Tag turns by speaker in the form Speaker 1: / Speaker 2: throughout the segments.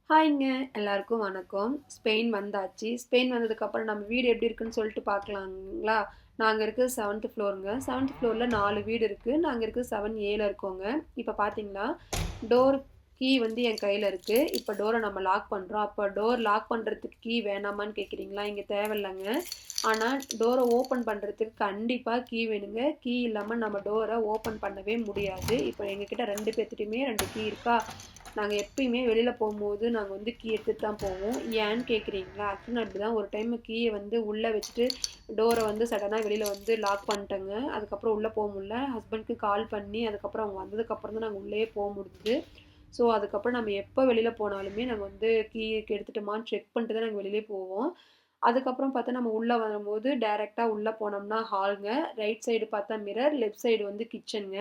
Speaker 1: ஹாய்ங்க. எல்லாருக்கும் வணக்கம். ஸ்பெயின் வந்தாச்சு. ஸ்பெயின் வந்ததுக்கப்புறம் நம்ம வீடு எப்படி இருக்குன்னு சொல்லிட்டு பார்க்கலாங்களா? நாங்க இருக்கிறது 7த் ஃப்ளோருங்க. 7த் ஃப்ளோர்ல 4 வீடு இருக்கு. நாங்க இருக்கிறது 7Aல இருக்கோங்க. இப்ப பார்த்தீங்கன்னா, டோர் கீ வந்து என் கையில இருக்கு. இப்ப டோர நம்ம லாக் பண்றோம். அப்ப டோர் லாக் பண்றதுக்கு கீ வேணாமான்னு கேட்குறீங்களா? இங்க தேவையில்லங்க. ஆனா, டோர ஓப்பன் பண்றதுக்கு கண்டிப்பா கீ வேணுங்க. கீ இல்லாம நம்ம டோர ஓப்பன் பண்ணவே முடியாது. இப்ப எங்ககிட்ட 2 பேத்துட்டயுமே 2 கீ இருக்கா? நாங்க எப்பயுமே வெளியில போம்போது நாங்க வந்து கீ எடுத்துட்டு தான் போவோம். ஏன்னு கேட்குறீங்களா? ஆக்சுவலி நான் இப்படிதான் ஒரு டைம் கீய வந்து உள்ள வச்சுட்டு டோர வந்து சடனா வெளியில வந்து லாக் பண்ணிட்டேங்க. அதுக்கப்புறம் உள்ள போ முடியல. ஹஸ்பண்ட்க்கு கால் பண்ணி அதுக்கப்புறம் அவங்க வந்ததுக்கப்புறம் தான் நாங்க உள்ளயே போ முடிஞ்சுது. ஸோ அதுக்கப்புறம் நம்ம எப்போ வெளியில போனாலுமே நாங்க வந்து கீ எடுத்துட்டோமான்னு செக் பண்ணிட்டு தான் நாங்க வெளியிலே போவோம். அதுக்கப்புறம் பார்த்தா நம்ம உள்ள வரும்போது டைரக்ட்டா உள்ள போனோம்னா ஹால்ங்க. ரைட் சைடு பார்த்தா மிரர், லெஃப்ட் சைடு வந்து கிச்சன்ங்க.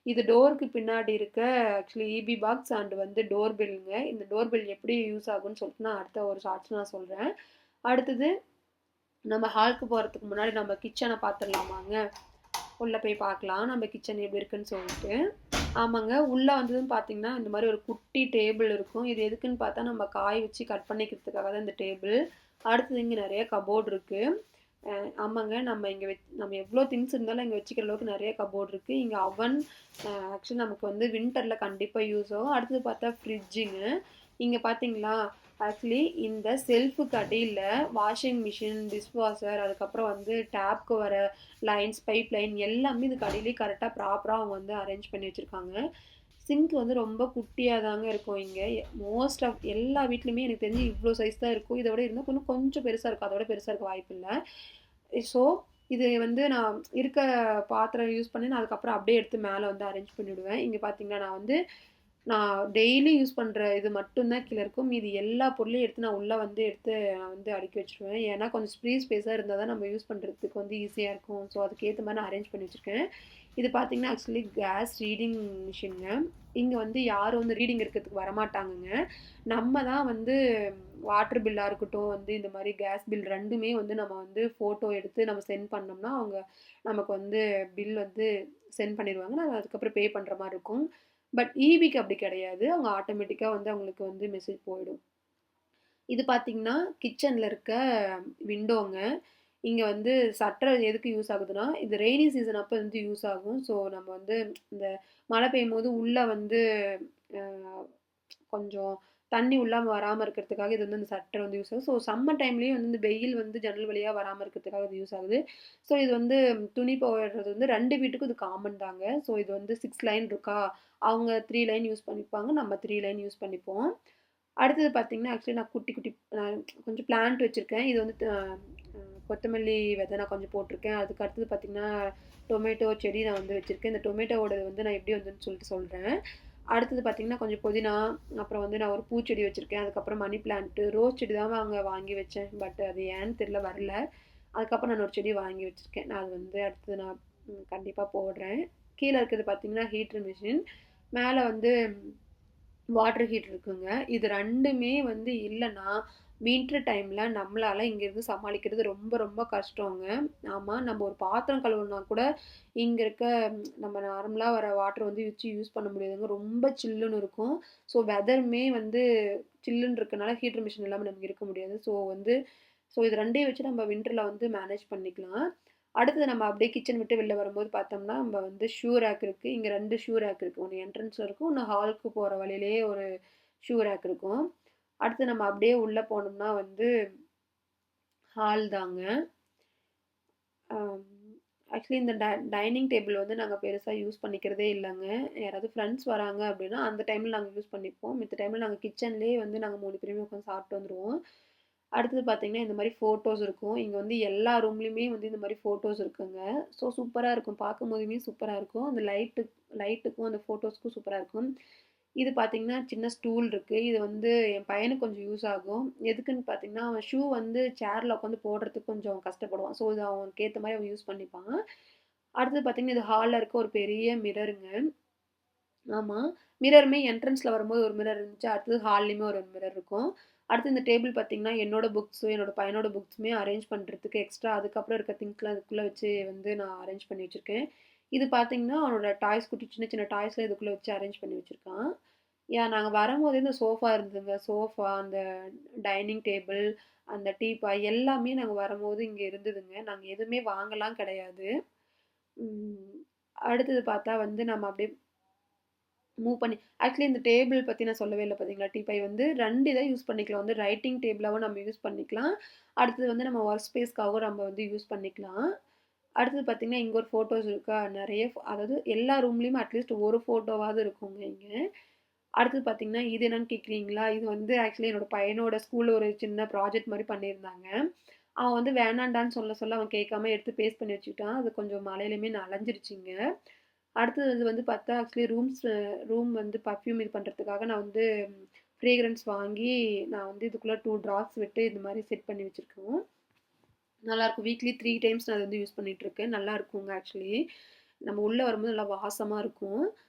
Speaker 1: இது டோருக்கு பின்னாடி இருக்க ஆக்சுவலி ஈபி பாக்ஸ் அண்ட் வந்து டோர் பெல்லுங்க. இந்த டோர் பெல் எப்படி யூஸ் ஆகும்ன்னு சொல்லிட்டு நான் அடுத்த ஒரு ஷார்ட்ஸ்ல நான் சொல்றேன். அடுத்தது நம்ம ஹாலுக்கு போறதுக்கு முன்னாடி நம்ம கிச்சன பார்த்துடலாமாங்க? உள்ள போய் பார்க்கலாம். நம்ம கிச்சன் எப்படி இருக்குன்னு சொல்லிட்டு. ஆமாங்க. உள்ள வந்ததும் பார்த்தீங்கன்னா, இந்த மாரி ஒரு குட்டி டேபிள் இருக்கும். இது எதுக்குன்னு பார்த்தா, நம்ம காய் வச்சு கட் பண்ணிக்கிறதுக்காக தான் இந்த டேபிள். அடுத்தது இங்க நெறைய கப்போர்ட் இருக்கு. அ ஆமாங்க. நம்ம எவ்ளோ திங்ஸ் இருந்தாலும் இங்க வச்சுக்கிற அளவுக்கு நெறைய கப்போர்ட் இருக்கு. இங்க அவன் ஆக்சுவலி நமக்கு வந்து வின்டர்ல கண்டிப்பா யூஸ் ஆகும். அடுத்தது பார்த்தா ஃப்ரிட்ஜுங்க. இங்க பார்த்தீங்களா, ஆக்சுவலி இந்த செல்ஃபுக்கு அடியில வாஷிங் மிஷின், டிஷ் வாஷர் அதுக்கப்புறம் வந்து டேப்க்கு வர லைன்ஸ், பைப் லைன் எல்லாமே இதுக்கு அடியிலேயே கரெக்ட்டா ப்ராப்பரா அவங்க வந்து அரேஞ்ச் பண்ணி வச்சிருக்காங்க. சிங்க் வந்து ரொம்ப குட்டியா தாங்க இருக்கும் இங்க. மோஸ்ட் ஆஃப் எல்லா வீட்லயுமே எனக்கு தெரிஞ்சு இவ்ளோ சைஸ் தான் இருக்கும். இத விட இருந்தா கொஞ்சம் பெருசா இருக்கும். அதோட பெருசா இருக்க வாய்ப்பில்ல. ஸோ, இது வந்து நான் இருக்க பாத்திரம் யூஸ் பண்ணி நான் அதுக்கப்புறம் அப்படியே எடுத்து மேல வந்து அரேஞ்ச் பண்ணிடுவேன். இங்க பார்த்தீங்கன்னா, நான் டெய்லி யூஸ் பண்ற இது மட்டும் தான் கீழ இருக்கும். மீதி எல்லா பொருளையும் எடுத்து நான் உள்ள வந்து நான் வந்து அடுக்கி வச்சுருவேன். ஏன்னா, கொஞ்சம் ஃப்ரீ ஸ்பேஸா இருந்தா தான் நம்ம யூஸ் பண்றதுக்கு வந்து ஈஸியா இருக்கும். ஸோ, அதுக்கேத்த மாரி நான் அரேஞ்ச் பண்ணி வச்சிருக்கேன். இது பார்த்தீங்கன்னா, ஆக்சுவலி கேஸ் ரீடிங் மிஷின்ங்க. இங்க வந்து யாரும் வந்து ரீடிங் எடுக்கிறதுக்கு வரமாட்டாங்கங்க. நம்ம தான் வந்து வாட்டர் பில்லா இருக்கட்டும், வந்து இந்த மாரி கேஸ் பில் 2மே வந்து நம்ம வந்து ஃபோட்டோ எடுத்து நம்ம சென்ட் பண்ணோம்னா, அவங்க நமக்கு வந்து பில் வந்து சென்ட் பண்ணிருவாங்க. நம்ம அதுக்கப்புறம் பே பண்ற மாரி இருக்கும். பட் ஈபிக்கு அப்படி கிடையாது. அவங்க ஆட்டோமேட்டிக்கா வந்து அவங்களுக்கு வந்து மெசேஜ் போயிடும். இது பார்த்தீங்கன்னா, கிச்சன்ல இருக்க விண்டோங்க. இங்க வந்து ஷட்டர் எதுக்கு யூஸ் ஆகுதுன்னா, இது ரெய்னி சீசன் அப்ப வந்து யூஸ் ஆகும். ஸோ நம்ம வந்து இந்த மழை பெய்யும்போது உள்ள வந்து அ கொஞ்சம் தண்ணி உள்ள வராம இருக்கிறதுக்காக இது வந்து இந்த ஷட்டர் வந்து யூஸ் ஆகுது. ஸோ சம்மர் டைம்லயும் வந்து இந்த வெயில் வந்து ஜன்னல் வழியா வராம இருக்கிறதுக்காக இது யூஸ் ஆகுது. ஸோ இது வந்து துணி போடுறது வந்து 2 வீட்டுக்கும் இது காமன் தாங்க. ஸோ இது வந்து 6 லைன் இருக்கா, அவங்க 3 லைன் யூஸ் பண்ணிப்பாங்க. நம்ம 3 லைன் யூஸ் பண்ணிப்போம். அடுத்தது பார்த்தீங்கன்னா, ஆக்சுவலி நான் குட்டி குட்டி கொஞ்சம் பிளான்ட் வச்சிருக்கேன். இது வந்து கொத்தமல்லி விதை நான் கொஞ்சம் போட்டிருக்கேன். அதுக்கு அடுத்தது பார்த்தீங்கன்னா, டொமேட்டோ செடி நான் வந்து வச்சிருக்கேன். இந்த டொமேட்டோவோடது வந்து நான் எப்படி வந்ததுன்னு சொல்லிட்டு சொல்றேன். அடுத்தது பார்த்தீங்கன்னா, கொஞ்சம் புதினா, அப்புறம் வந்து நான் ஒரு பூச்செடி வச்சிருக்கேன். அதுக்கப்புறம் மணி பிளான்ட், ரோஸ் செடி தான் வாங்கி வச்சேன். பட் அது ஏன்னு தெரியல வரல. அதுக்கப்புறம் நான் ஒரு செடி வாங்கி வச்சிருக்கேன். நான் அது வந்து அடுத்தது நான் கண்டிப்பா போடுறேன். கீழ இருக்கிறது பார்த்தீங்கன்னா, ஹீட்டர் மிஷின். மேல வந்து வாட்டர் ஹீட்டர் இருக்குங்க. இது 2மே வந்து இல்லன்னா, வின்டர் டைம்ல நம்மளால இங்கேருந்து சமாளிக்கிறது ரொம்ப ரொம்ப கஷ்டங்க. ஆமா, நம்ம ஒரு பாத்திரம் கழுவணும்னா கூட, இங்க இருக்க நம்ம நார்மலா வர வாட்டர் வந்து வச்சு யூஸ் பண்ண முடியாதுங்க. ரொம்ப சில்லுன்னு இருக்கும். ஸோ வெதருமே வந்து சில்லுன்னு இருக்கனால ஹீட்டர் மிஷின் இல்லாம நமக்கு இருக்க முடியாது. ஸோ இது 2யும் வச்சு நம்ம வின்டர்ல வந்து மேனேஜ் பண்ணிக்கலாம். அடுத்தது நம்ம அப்படியே கிச்சன் விட்டு வெளில வரும்போது பார்த்தோம்னா, நம்ம வந்து ஷூ ரேக் இருக்கு. இங்க 2 ஷூ ரேக் இருக்கு. ஒண்ணு என்ட்ரன்ஸ்ல இருக்கும். ஒண்ணு ஹாலுக்கு போற வழியிலேயே ஒரு ஷூ ரேக் இருக்கும். அடுத்து நம்ம அப்படியே உள்ள போனோம்னா வந்து ஹால் தாங்க. அம் ஆக்சுவலி இந்த டைனிங் டேபிள் வந்து நாங்க பெருசா யூஸ் பண்ணிக்கிறதே இல்லங்க. யாராவது ஃப்ரெண்ட்ஸ் வராங்க அப்படின்னா, அந்த டைம்ல நாங்க யூஸ் பண்ணிப்போம். மித்த டைம்ல நாங்க கிச்சன்லேயே வந்து நாங்க 3 பேருமே உட்காந்து சாப்பிட்டு வந்துருவோம். அடுத்தது பார்த்தீங்கன்னா, இந்த மாரி ஃபோட்டோஸ் இருக்கும். இங்க வந்து எல்லா ரூம்லயுமே வந்து இந்த மாரி ஃபோட்டோஸ் இருக்குங்க. ஸோ சூப்பரா இருக்கும். பார்க்கும்போதுமே சூப்பரா இருக்கும். அந்த லைட்டுக்கும் அந்த ஃபோட்டோஸ்க்கும் சூப்பரா இருக்கும். இது பார்த்தீங்கன்னா, சின்ன ஸ்டூல் இருக்கு. இது வந்து என் பையனுக்கு கொஞ்சம் யூஸ் ஆகும். எதுக்குன்னு பார்த்தீங்கன்னா, அவன் ஷூ வந்து சேர்ல உட்காந்து போடுறதுக்கு கொஞ்சம் கஷ்டப்படுவான். ஸோ இது அவனுக்கு ஏத்த மாரி அவன் யூஸ் பண்ணிப்பான். அடுத்தது பார்த்தீங்கன்னா, இது ஹால்ல இருக்க ஒரு பெரிய மிரருங்க. ஆமா. மிரருமே என்ட்ரன்ஸ்ல வரும்போது ஒரு மிரர் இருந்துச்சு. அடுத்தது ஹால்லயுமே ஒரு மிரர் இருக்கும். அடுத்து இந்த டேபிள் பார்த்தீங்கன்னா, என்னோட புக்ஸு, என்னோட பையனோட புக்ஸுமே அரேஞ்ச் பண்றதுக்கு எக்ஸ்ட்ரா அதுக்கப்புறம் இருக்க திங்ஸ்லாம் அதுக்குள்ள வச்சு வந்து நான் அரேஞ்ச் பண்ணி வச்சிருக்கேன். இது பார்த்தீங்கன்னா, அவனோட டாய்ஸ் சின்ன சின்ன டாய்ஸ்லாம் இதுக்குள்ள வச்சு அரேஞ்ச் பண்ணி வச்சிருக்கான். நாங்க வரும்போதே இந்த சோஃபா இருந்ததுங்க. சோஃபா, அந்த டைனிங் டேபிள், அந்த டீப்பாய் எல்லாமே நாங்க வரும்போது இங்க இருந்ததுங்க. நாங்க எதுவுமே வாங்கலாம் கிடையாது. ம். அடுத்தது பார்த்தா வந்து நம்ம அப்படியே மூவ் பண்ணி ஆக்சுவலி இந்த டேபிள் பத்தி நான் சொல்லவே இல்ல பார்த்தீங்களா? டீப்பாய் வந்து 2 இத யூஸ் பண்ணிக்கலாம். வந்து ரைட்டிங் டேபிளாவும் நம்ம யூஸ் பண்ணிக்கலாம். அடுத்தது வந்து நம்ம ஒர்க் ஸ்பேஸ்க்காகவும் நம்ம வந்து யூஸ் பண்ணிக்கலாம். அடுத்தது பார்த்தீங்கன்னா, இங்க ஒரு ஃபோட்டோஸ் இருக்கா? நெறைய அதாவது எல்லா ரூம்லயுமே அட்லீஸ்ட் ஒரு ஃபோட்டோவாவது இருக்குங்க இங்க. அடுத்தது பார்த்தீங்கன்னா, இது என்னன்னு கேட்குறீங்களா? இது வந்து ஆக்சுவலி என்னோட பையனோட ஸ்கூல்ல ஒரு சின்ன ப்ராஜெக்ட் மாரி பண்ணியிருந்தாங்க. அவன் வந்து வேணான்டான்னு சொல்ல சொல்ல அவன் கேட்காம எடுத்து பேஸ்ட் பண்ணி வச்சுக்கிட்டான். அது கொஞ்சம் மழையிலயுமே நனஞ்சிருச்சுங்க. அடுத்தது வந்து பார்த்தா ஆக்சுவலி ரூம் வந்து பர்ஃப்யூம் இது பண்ணுறதுக்காக நான் வந்து ஃப்ரேக்ரன்ஸ் வாங்கி நான் வந்து இதுக்குள்ள 2 ட்ராப்ஸ் விட்டு இது மாரி செட் பண்ணி வச்சிருக்கோம். நல்லாயிருக்கும். வீக்லி 3 டைம்ஸ் நான் அத வந்து யூஸ் பண்ணிட்டுருக்கேன். நல்லாயிருக்குங்க ஆக்சுவலி. நம்ம உள்ள வரும்போது நல்லா வாசமா இருக்கும்.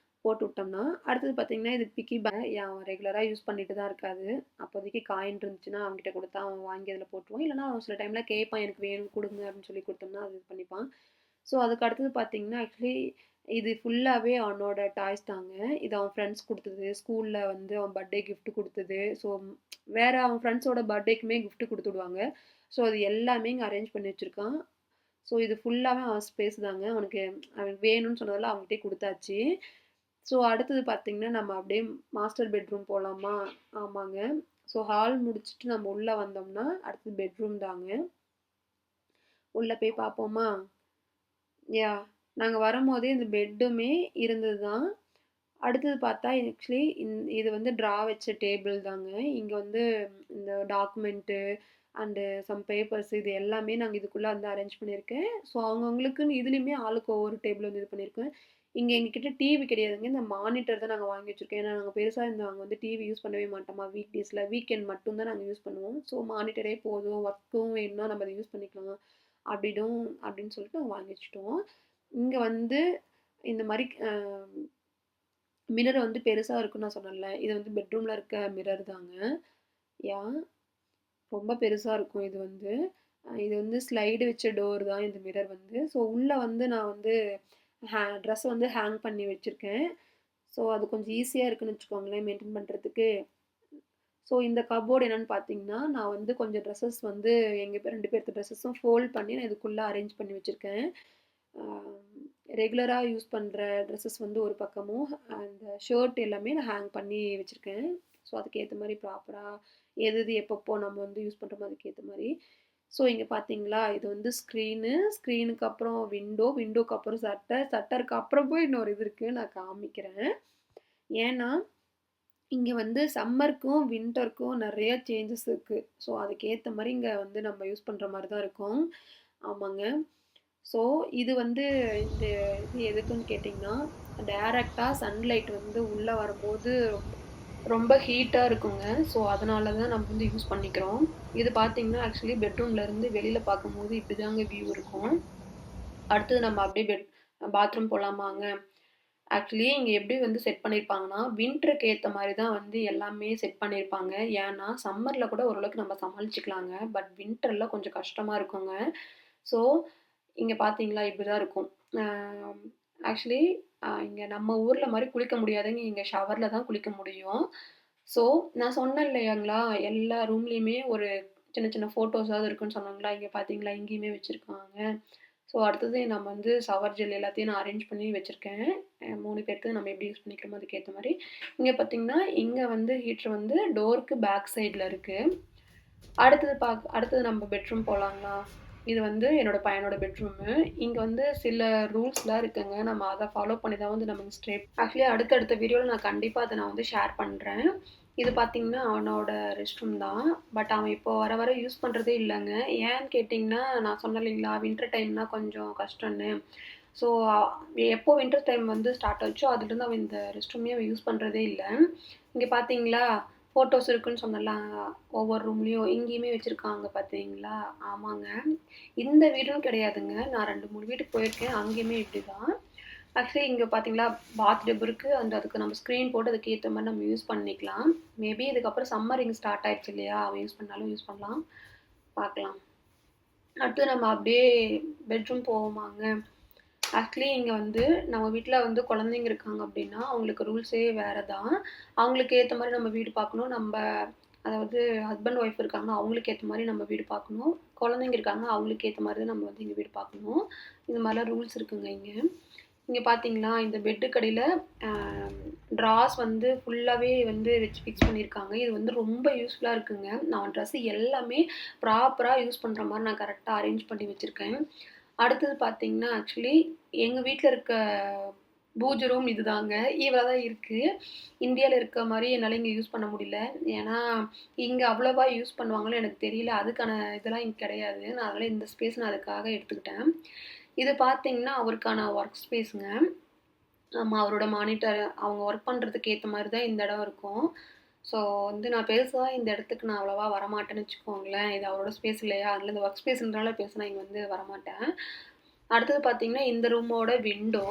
Speaker 1: போட்டு விட்டோம்னா. அடுத்தது பார்த்தீங்கன்னா, இது பிக்கி அவன் ரெகுலரா யூஸ் பண்ணிட்டு தான் இருக்காது. அப்போதைக்கு காயின் இருந்துச்சுன்னா அவன்கிட்ட குடுத்தா அவன் வாங்கி அதில போட்டுருவான். இல்லன்னா அவன் சில டைம்ல கேட்பான் எனக்கு வேணும் குடுங்க அப்படின்னு சொல்லி குடுத்தோம்னா, அது இது பண்ணிப்பான். ஸோ அதுக்கு அடுத்தது பார்த்தீங்கன்னா, ஆக்சுவலி இது ஃபுல்லாவே அவனோட டாய்ஸ் தாங்க. இது அவன் ஃப்ரெண்ட்ஸ் குடுத்தது. ஸ்கூல்ல வந்து அவன் பர்த்டே கிஃப்ட் குடுத்தது. ஸோ வேற அவன் ஃப்ரெண்ட்ஸோட பர்த்டேக்குமே கிஃப்ட் குடுத்துடுவாங்க. ஸோ அது எல்லாமே இங்க அரேஞ்ச் பண்ணி வச்சிருக்கான். ஸோ இது ஃபுல்லாவே அவன் ஸ்பேஸ் தாங்க. அவனுக்கு வேணும்னு சொன்னதெல்லாம் அவன்கிட்டயே குடுத்தாச்சு. ஸோ அடுத்தது பார்த்தீங்கன்னா, நம்ம அப்படியே மாஸ்டர் பெட்ரூம் போலாமா? ஆமாங்க. ஸோ ஹால் முடிச்சுட்டு நம்ம உள்ள வந்தோம்னா, அடுத்தது பெட்ரூம் தாங்க. உள்ள போய் பார்ப்போமா? யாஹ்! நாங்க வரும்போதே இந்த பெட்டுமே இருந்தது தான். அடுத்தது பார்த்தா ஆக்சுவலி இது வந்து வச்ச டேபிள் தாங்க. இங்க வந்து இந்த டாக்குமெண்ட்டு அண்டு சம் பேப்பர்ஸ் இது எல்லாமே நாங்க இதுக்குள்ள வந்து அரேஞ்ச் பண்ணியிருக்கேன். ஸோ அவங்கவங்களுக்குன்னு இதுலயுமே ஆளுக்கு ஒவ்வொரு டேபிள் வந்து இது பண்ணியிருக்கேன். இங்க எங்ககிட்ட டிவி கிடையாதுங்க. இந்த மானிட்டர் தான் நாங்க வாங்கி வச்சிருக்கோம். ஏன்னா நாங்க பெருசா நாங்க வந்து டிவி யூஸ் பண்ணவே மாட்டோமா வீக் டேஸ்ல. வீக்கெண்ட் மட்டும் தான் நாங்க யூஸ் பண்ணுவோம். ஸோ மானிட்டரே போதும். ஒர்க்கும் வேணும்னா நம்ம அத யூஸ் பண்ணிக்கலாம். அப்படின்னு சொல்லிட்டு நாங்க வாங்கி வச்சுட்டோம். இங்க வந்து இந்த மாரி மிரர் வந்து பெருசா இருக்குன்னு நான் சொன்னேன்ல. இது வந்து பெட்ரூம்ல இருக்க மிரர் தாங்க. யாஹ்! ரொம்ப பெருசா இருக்கும் இது வந்து. இது வந்து ஸ்லைடு வச்ச டோர் தான் இந்த மிரர் வந்து. ஸோ உள்ள வந்து நான் வந்து ட்ரெஸ் வந்து ஹேங் பண்ணி வச்சிருக்கேன். ஸோ அது கொஞ்சம் ஈஸியா இருக்குன்னு வச்சுக்கோங்களேன் மெயின்டெயின் பண்றதுக்கு. ஸோ இந்த கப்போர்ட் என்னன்னு பார்த்தீங்கன்னா, நான் வந்து கொஞ்சம் ட்ரெஸ்ஸஸ் வந்து எங்க 2 பேர்த்து ட்ரெஸ்ஸஸும் ஃபோல்ட் பண்ணி நான் இதுக்குள்ள அரேஞ்ச் பண்ணி வச்சிருக்கேன். ஆ ரெகுலரா யூஸ் பண்ற ட்ரெஸ்ஸஸ் வந்து ஒரு பக்கமும், அந்த ஷர்ட் எல்லாமே நான் ஹேங் பண்ணி வச்சிருக்கேன். ஸோ அதுக்கேத்த மாரி ப்ராப்பரா எது எது எப்பப்போ நம்ம வந்து யூஸ் பண்றோமோ அதுக்கேத்த மாரி. ஸோ இங்க பார்த்தீங்களா, இது வந்து ஸ்க்ரீனுக்கு அப்புறம் விண்டோக்கு அப்புறம் சட்டருக்கு அப்புறம் போய் இன்னொரு இது இருக்கு. நான் காமிக்கிறேன். ஏன்னா, இங்க வந்து சம்மருக்கும், வின்டருக்கும் நெறைய சேஞ்சஸ் இருக்கு. ஸோ அதுக்கேத்த மாரி இங்க வந்து நம்ம யூஸ் பண்ற மாரி தான் இருக்கும். ஆமாங்க. ஸோ இது வந்து இந்த இது எதுக்குன்னு கேட்டிங்கன்னா, டைரக்ட்டா சன்லைட் வந்து உள்ள வரும்போது ரொம்ப ஹீட்டா இருக்குங்க. ஸோ அதனால தான் நம்ம வந்து யூஸ் பண்ணிக்கிறோம். இது பார்த்தீங்கன்னா, ஆக்சுவலி பெட்ரூம்ல இருந்து வெளியில பார்க்கும்போது இப்படிதாங்க வியூ இருக்கும். அடுத்தது நம்ம அப்படியே பாத்ரூம் போலாமாங்க? ஆக்சுவலி இங்க எப்படி வந்து செட் பண்ணியிருப்பாங்கன்னா, வின்டருக்கு ஏத்த மாரி தான் வந்து எல்லாமே செட் பண்ணியிருப்பாங்க. ஏன்னா, சம்மர்ல கூட ஓரளவுக்கு நம்ம சமாளிச்சுக்கலாங்க. பட் வின்டர்ல கொஞ்சம் கஷ்டமா இருக்குங்க. ஸோ, இங்க பார்த்தீங்களா இப்படிதான் இருக்கும். அ ஆக்சுவலி இங்க நம்ம ஊர்ல மாரி குளிக்க முடியாதுங்க. இங்க ஷவர்ல தான் குளிக்க முடியும். ஸோ, நான் சொன்னேன் இல்லையாங்களா, எல்லா ரூம்லயுமே ஒரு சின்ன சின்ன ஃபோட்டோஸாவது இருக்குன்னு சொன்னாங்களா, இங்க பார்த்தீங்களா இங்கேயுமே வச்சிருக்காங்க. ஸோ, அடுத்தது நம்ம வந்து ஷவர் ஜெல் எல்லாத்தையும் நான் அரேஞ்ச் பண்ணி வச்சிருக்கேன். 3 பேருக்கு நம்ம எப்படி யூஸ் பண்ணிக்கிறோமோ அதுக்கேத்த மாரி. இங்க பார்த்தீங்கன்னா, இங்க வந்து ஹீட்டர் வந்து டோருக்கு பேக் சைட்ல இருக்கு. அடுத்தது நம்ம பெட்ரூம் போலாங்களா? இது வந்து என்னோட பையனோட பெட்ரூமு. இங்க வந்து சில ரூல்ஸ்லாம் இருக்குங்க. நம்ம அத ஃபாலோ பண்ணி தான் வந்து நம்ம ஸ்டே ஆக்சுவலி அடுத்தடுத்த வீடியோல நான் கண்டிப்பா அத நான் வந்து ஷேர் பண்றேன். இது பார்த்தீங்கன்னா, அவனோட ரெஸ்ட் ரூம் தான். பட் அவன் இப்போ வர வர யூஸ் பண்றதே இல்லங்க. ஏன்னு கேட்டீங்கன்னா, நான் சொன்னேன் இல்லைங்களா, வின்டர் டைம்னா கொஞ்சம் கஷ்டம்னு. ஸோ, எப்போ வின்டர் டைம் வந்து ஸ்டார்ட் ஆச்சோ, அதுலேருந்து அவன் இந்த ரெஸ்ட் ரூமே அவன் யூஸ் பண்றதே இல்ல. இங்க பார்த்தீங்களா, ஃபோட்டோஸ் இருக்குன்னு சொன்னேன்ல, ஒவ்வொரு ரூம்லயும் இங்கேயுமே வச்சிருக்காங்க பார்த்தீங்களா? ஆமாங்க. இந்த வீடுன்னு கிடையாதுங்க. நான் 2, 3 வீட்டுக்கு போயிருக்கேன். அங்கேயுமே இப்படிதான். ஆக்சுவலி இங்க பார்த்தீங்களா, பாத் டப் இருக்கு. அதுக்கு நம்ம ஸ்க்ரீன் போட்டு அதுக்கு ஏத்த மாரி நம்ம யூஸ் பண்ணிக்கலாம். மேபி இதுக்கப்புறம் சம்மர் இங்க ஸ்டார்ட் ஆயிடுச்சு இல்லையா? அவன் யூஸ் பண்ணாலும் யூஸ் பண்ணலாம். பார்க்கலாம். அடுத்து நம்ம அப்படியே பெட்ரூம் போவோமாங்க? ஆக்சுவலி இங்கே வந்து நம்ம வீட்டில் வந்து குழந்தைங்க இருக்காங்க அப்படின்னா அவங்களுக்கு ரூல்ஸே வேறு தான். அவங்களுக்கு ஏற்ற மாதிரி நம்ம வீடு பார்க்கணும். நம்ம அதாவது ஹஸ்பண்ட் ஒய்ஃப் இருக்காங்கன்னா அவங்களுக்கு ஏற்ற மாதிரி நம்ம வீடு பார்க்கணும். குழந்தைங்க இருக்காங்கன்னா அவங்களுக்கு ஏற்ற மாதிரி தான் நம்ம வந்து இங்கே வீடு பார்க்கணும். இந்த மாதிரிலாம் ரூல்ஸ் இருக்குங்க இங்கே. இங்கே பார்த்தீங்களா இந்த பெட்டுக்கடியில் ட்ராஸ் வந்து ஃபுல்லாகவே வந்து வச்சு ஃபிக்ஸ் பண்ணியிருக்காங்க. இது வந்து ரொம்ப யூஸ்ஃபுல்லாக இருக்குங்க. நான் ட்ரெஸ்ஸு எல்லாமே ப்ராப்பராக யூஸ் பண்ணுற மாதிரி நான் கரெக்டாக அரேஞ்ச் பண்ணி வச்சுருக்கேன். அடுத்தது பார்த்தீங்கன்னா ஆக்சுவலி எங்கள் வீட்டில் இருக்க பூஜை ரூம் இதுதாங்க. இவ்வளோ தான் இருக்குது. இந்தியாவில் இருக்க மாதிரி என்னால் இங்கே யூஸ் பண்ண முடியல. ஏன்னா இங்கே அவ்வளோவா யூஸ் பண்ணுவாங்கன்னு எனக்கு தெரியல. அதுக்கான இதெல்லாம் இங்கே கிடையாது. நான் அதனால் இந்த ஸ்பேஸ் நான் அதுக்காக எடுத்துக்கிட்டேன். இது பார்த்தீங்கன்னா அவருக்கான ஒர்க் ஸ்பேஸுங்க. ஆமாம், அவரோட மானிட்டர் அவங்க ஒர்க் பண்ணுறதுக்கு ஏற்ற மாதிரி தான் இந்த இடம் இருக்கும். ஸோ வந்து நான் பெருசாக இந்த இடத்துக்கு நான் அவ்வளோவா வரமாட்டேன்னு வச்சுக்கோங்களேன். இது அவரோட ஸ்பேஸ் இல்லையா, அதில் இந்த ஒர்க் ஸ்பேஸ்ன்றனால பெருசாக நான் இங்கே வந்து வரமாட்டேன். அடுத்தது பார்த்தீங்கன்னா இந்த ரூமோட விண்டோ.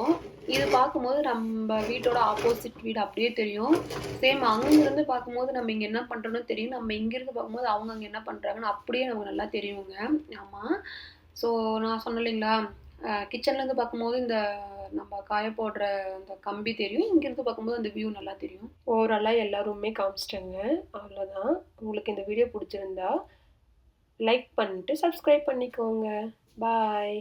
Speaker 1: இது பார்க்கும்போது நம்ம வீட்டோட ஆப்போசிட் வீடு அப்படியே தெரியும். சேம் அங்கேருந்து பார்க்கும்போது நம்ம இங்கே என்ன பண்ணுறோன்னு தெரியும். நம்ம இங்கேருந்து பார்க்கும்போது அவங்க அங்கே என்ன பண்ணுறாங்கன்னு அப்படியே நமக்கு நல்லா தெரியுங்க. ஆமாம். ஸோ நான் சொன்னேன் இல்லைங்களா, கிச்சன்லேருந்து பார்க்கும்போது இந்த நம்ம காய போடுற அந்த கம்பி தெரியும். இங்கேருந்து பார்க்கும்போது அந்த வியூ நல்லா தெரியும். ஓவராலாக எல்லா ரூமே காமிச்சிட்டேங்க. அவ்வளோதான். உங்களுக்கு இந்த வீடியோ பிடிச்சிருந்தா லைக் பண்ணிட்டு சப்ஸ்கிரைப் பண்ணிக்கோங்க. பாய்.